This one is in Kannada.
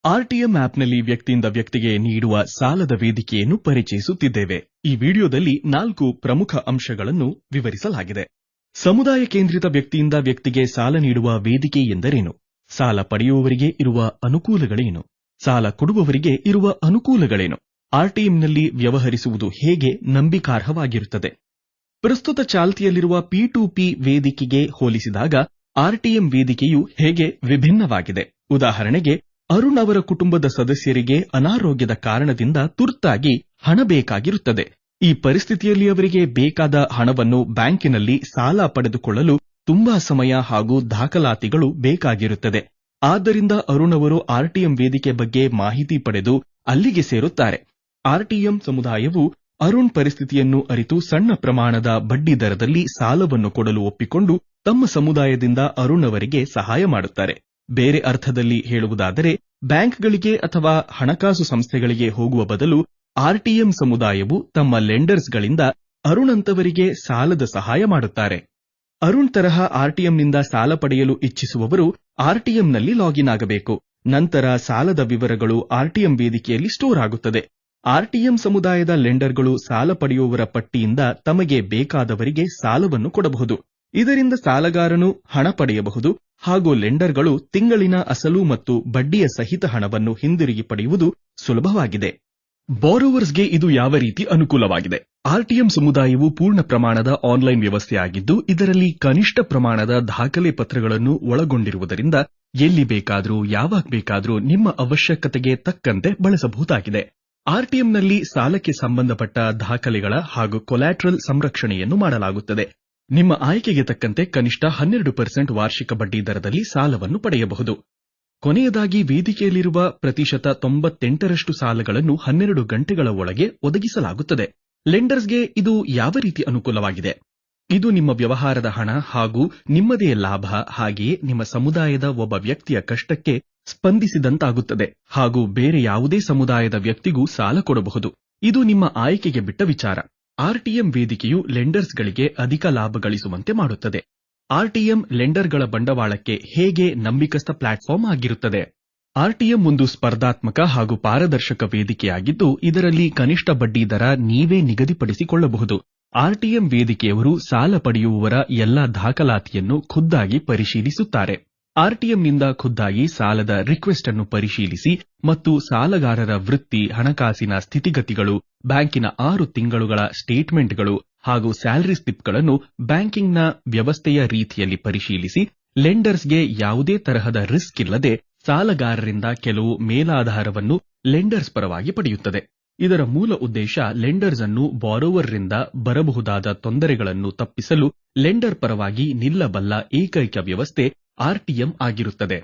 ಆರ್ಟಿಎಂ ಆಪ್ನಲ್ಲಿ ವ್ಯಕ್ತಿಯಿಂದ ವ್ಯಕ್ತಿಗೆ ನೀಡುವ ಸಾಲದ ವೇದಿಕೆಯನ್ನು ಪರಿಚಯಿಸುತ್ತಿದ್ದೇವೆ. ಈ ವಿಡಿಯೋದಲ್ಲಿ 4 ಪ್ರಮುಖ ಅಂಶಗಳನ್ನು ವಿವರಿಸಲಾಗಿದೆ. ಸಮುದಾಯ ಕೇಂದ್ರಿತ ವ್ಯಕ್ತಿಯಿಂದ ವ್ಯಕ್ತಿಗೆ ಸಾಲ ನೀಡುವ ವೇದಿಕೆ ಎಂದರೇನು? ಸಾಲ ಪಡೆಯುವವರಿಗೆ ಇರುವ ಅನುಕೂಲಗಳೇನು? ಸಾಲ ಕೊಡುವವರಿಗೆ ಇರುವ ಅನುಕೂಲಗಳೇನು? ಆರ್ಟಿಎಂನಲ್ಲಿ ವ್ಯವಹರಿಸುವುದು ಹೇಗೆ ನಂಬಿಕಾರ್ಹವಾಗಿರುತ್ತದೆ? ಪ್ರಸ್ತುತ ಚಾಲ್ತಿಯಲ್ಲಿರುವ P2P ವೇದಿಕೆಗೆ ಹೋಲಿಸಿದಾಗ ಆರ್ಟಿಎಂ ವೇದಿಕೆಯು ಹೇಗೆ ವಿಭಿನ್ನವಾಗಿದೆ? ಉದಾಹರಣೆಗೆ, ಅರುಣ್ ಅವರ ಕುಟುಂಬದ ಸದಸ್ಯರಿಗೆ ಅನಾರೋಗ್ಯದ ಕಾರಣದಿಂದ ತುರ್ತಾಗಿ ಹಣ ಬೇಕಾಗಿರುತ್ತದೆ. ಈ ಪರಿಸ್ಥಿತಿಯಲ್ಲಿ ಅವರಿಗೆ ಬೇಕಾದ ಹಣವನ್ನು ಬ್ಯಾಂಕಿನಲ್ಲಿ ಸಾಲ ಪಡೆದುಕೊಳ್ಳಲು ತುಂಬಾ ಸಮಯ ಹಾಗೂ ದಾಖಲಾತಿಗಳು ಬೇಕಾಗಿರುತ್ತದೆ. ಆದ್ದರಿಂದ ಅರುಣ್ ಅವರು ಆರ್ಟಿಎಂ ವೇದಿಕೆ ಬಗ್ಗೆ ಮಾಹಿತಿ ಪಡೆದು ಅಲ್ಲಿಗೆ ಸೇರುತ್ತಾರೆ. ಆರ್ಟಿಎಂ ಸಮುದಾಯವು ಅರುಣ್ ಪರಿಸ್ಥಿತಿಯನ್ನು ಅರಿತು ಸಣ್ಣ ಪ್ರಮಾಣದ ಬಡ್ಡಿ ದರದಲ್ಲಿ ಸಾಲವನ್ನು ಕೊಡಲು ಒಪ್ಪಿಕೊಂಡು ತಮ್ಮ ಸಮುದಾಯದಿಂದ ಅರುಣ್ ಅವರಿಗೆ ಸಹಾಯ ಮಾಡುತ್ತಾರೆ. ಬೇರೆ ಅರ್ಥದಲ್ಲಿ ಹೇಳುವುದಾದರೆ, ಬ್ಯಾಂಕ್ಗಳಿಗೆ ಅಥವಾ ಹಣಕಾಸು ಸಂಸ್ಥೆಗಳಿಗೆ ಹೋಗುವ ಬದಲು ಆರ್ಟಿಎಂ ಸಮುದಾಯವು ತಮ್ಮ ಲೆಂಡರ್ಸ್ಗಳಿಂದ ಅರುಣ್ ಅಂತವರಿಗೆ ಸಾಲದ ಸಹಾಯ ಮಾಡುತ್ತಾರೆ. ಅರುಣ್ ತರಹ ಆರ್ಟಿಎಂನಿಂದ ಸಾಲ ಪಡೆಯಲು ಇಚ್ಛಿಸುವವರು ಆರ್ಟಿಎಂನಲ್ಲಿ ಲಾಗಿನ್ ಆಗಬೇಕು. ನಂತರ ಸಾಲದ ವಿವರಗಳು ಆರ್ಟಿಎಂ ವೇದಿಕೆಯಲ್ಲಿ ಸ್ಟೋರ್ ಆಗುತ್ತದೆ. ಆರ್ಟಿಎಂ ಸಮುದಾಯದ ಲೆಂಡರ್ಗಳು ಸಾಲ ಪಡೆಯುವವರ ಪಟ್ಟಿಯಿಂದ ತಮಗೆ ಬೇಕಾದವರಿಗೆ ಸಾಲವನ್ನು ಕೊಡಬಹುದು. ಇದರಿಂದ ಸಾಲಗಾರನು ಹಣ ಪಡೆಯಬಹುದು ಹಾಗೂ ಲೆಂಡರ್ಗಳು ತಿಂಗಳಿನ ಅಸಲು ಮತ್ತು ಬಡ್ಡಿಯ ಸಹಿತ ಹಣವನ್ನು ಹಿಂದಿರುಗಿ ಪಡೆಯುವುದು ಸುಲಭವಾಗಿದೆ. ಬಾರೋವರ್ಸ್ಗೆ ಇದು ಯಾವ ರೀತಿ ಅನುಕೂಲವಾಗಿದೆ? ಆರ್ಟಿಎಂ ಸಮುದಾಯವು ಪೂರ್ಣ ಪ್ರಮಾಣದ ಆನ್ಲೈನ್ ವ್ಯವಸ್ಥೆಯಾಗಿದ್ದು, ಇದರಲ್ಲಿ ಕನಿಷ್ಠ ಪ್ರಮಾಣದ ದಾಖಲೆ ಪತ್ರಗಳನ್ನು ಒಳಗೊಂಡಿರುವುದರಿಂದ ಎಲ್ಲಿ ಬೇಕಾದರೂ ಯಾವಾಗ ಬೇಕಾದರೂ ನಿಮ್ಮ ಅವಶ್ಯಕತೆಗೆ ತಕ್ಕಂತೆ ಬಳಸಬಹುದಾಗಿದೆ. ಆರ್ಟಿಎಂನಲ್ಲಿ ಸಾಲಕ್ಕೆ ಸಂಬಂಧಪಟ್ಟ ದಾಖಲೆಗಳ ಹಾಗೂ ಕೊಲ್ಯಾಟ್ರಲ್ ಸಂರಕ್ಷಣೆಯನ್ನು ಮಾಡಲಾಗುತ್ತದೆ. ನಿಮ್ಮ ಆಯ್ಕೆಗೆ ತಕ್ಕಂತೆ ಕನಿಷ್ಠ 12% ವಾರ್ಷಿಕ ಬಡ್ಡಿ ದರದಲ್ಲಿ ಸಾಲವನ್ನು ಪಡೆಯಬಹುದು. ಕೊನೆಯದಾಗಿ, ವೇದಿಕೆಯಲ್ಲಿರುವ ಪ್ರತಿಶತ 98% ಸಾಲಗಳನ್ನು 12 ಗಂಟೆಗಳ ಒಳಗೆ ಒದಗಿಸಲಾಗುತ್ತದೆ. ಲೆಂಡರ್ಸ್ಗೆ ಇದು ಯಾವ ರೀತಿ ಅನುಕೂಲವಾಗಿದೆ? ಇದು ನಿಮ್ಮ ವ್ಯವಹಾರದ ಹಣ ಹಾಗೂ ನಿಮ್ಮದೇ ಲಾಭ, ಹಾಗೆಯೇ ನಿಮ್ಮ ಸಮುದಾಯದ ಒಬ್ಬ ವ್ಯಕ್ತಿಯ ಕಷ್ಟಕ್ಕೆ ಸ್ಪಂದಿಸಿದಂತಾಗುತ್ತದೆ ಹಾಗೂ ಬೇರೆ ಯಾವುದೇ ಸಮುದಾಯದ ವ್ಯಕ್ತಿಗೂ ಸಾಲ ಕೊಡಬಹುದು. ಇದು ನಿಮ್ಮ ಆಯ್ಕೆಗೆ ಬಿಟ್ಟ ವಿಚಾರ. ಆರ್ಟಿಎಂ ವೇದಿಕೆಯು ಲೆಂಡರ್ಸ್ಗಳಿಗೆ ಅಧಿಕ ಲಾಭ ಗಳಿಸುವಂತೆ ಮಾಡುತ್ತದೆ. ಆರ್ಟಿಎಂ ಲೆಂಡರ್ಗಳ ಬಂಡವಾಳಕ್ಕೆ ಹೇಗೆ ನಂಬಿಕಸ್ಥ ಪ್ಲಾಟ್ಫಾರ್ಮ್ ಆಗಿರುತ್ತದೆ? ಆರ್ಟಿಎಂ ಒಂದು ಸ್ಪರ್ಧಾತ್ಮಕ ಹಾಗೂ ಪಾರದರ್ಶಕ ವೇದಿಕೆಯಾಗಿದ್ದು, ಇದರಲ್ಲಿ ಕನಿಷ್ಠ ಬಡ್ಡಿ ದರ ನೀವೇ ನಿಗದಿಪಡಿಸಿಕೊಳ್ಳಬಹುದು. ಆರ್ಟಿಎಂ ವೇದಿಕೆಯವರು ಸಾಲ ಪಡೆಯುವವರ ಎಲ್ಲಾ ದಾಖಲಾತಿಯನ್ನು ಖುದ್ದಾಗಿ ಪರಿಶೀಲಿಸುತ್ತಾರೆ. ಆರ್ಟಿಎಂನಿಂದ ಖುದ್ದಾಗಿ ಸಾಲದ ರಿಕ್ವೆಸ್ಟ್ ಅನ್ನು ಪರಿಶೀಲಿಸಿ ಮತ್ತು ಸಾಲಗಾರರ ವೃತ್ತಿ, ಹಣಕಾಸಿನ ಸ್ಥಿತಿಗತಿಗಳು, ಬ್ಯಾಂಕಿನ 6 ತಿಂಗಳುಗಳ ಸ್ಟೇಟ್ಮೆಂಟ್ಗಳು ಹಾಗೂ ಸ್ಯಾಲರಿ ಸ್ಲಿಪ್ಗಳನ್ನು ಬ್ಯಾಂಕಿಂಗ್ನ ವ್ಯವಸ್ಥೆಯ ರೀತಿಯಲ್ಲಿ ಪರಿಶೀಲಿಸಿ ಲೆಂಡರ್ಸ್ಗೆ ಯಾವುದೇ ತರಹದ ರಿಸ್ಕ್ ಇಲ್ಲದೆ ಸಾಲಗಾರರಿಂದ ಕೆಲವು ಮೇಲಾಧಾರವನ್ನು ಲೆಂಡರ್ಸ್ ಪರವಾಗಿ ಪಡೆಯುತ್ತದೆ. ಇದರ ಮೂಲ ಉದ್ದೇಶ ಲೆಂಡರ್ಸ್ ಅನ್ನು ಬಾರೋವರ್ ರಿಂದ ಬರಬಹುದಾದ ತೊಂದರೆಗಳನ್ನು ತಪ್ಪಿಸಲು ಲೆಂಡರ್ ಪರವಾಗಿ ನಿಲ್ಲಬಲ್ಲ ಏಕೈಕ ವ್ಯವಸ್ಥೆ ಆರ್ಟಿಎಂ ಆಗಿರುತ್ತದೆ.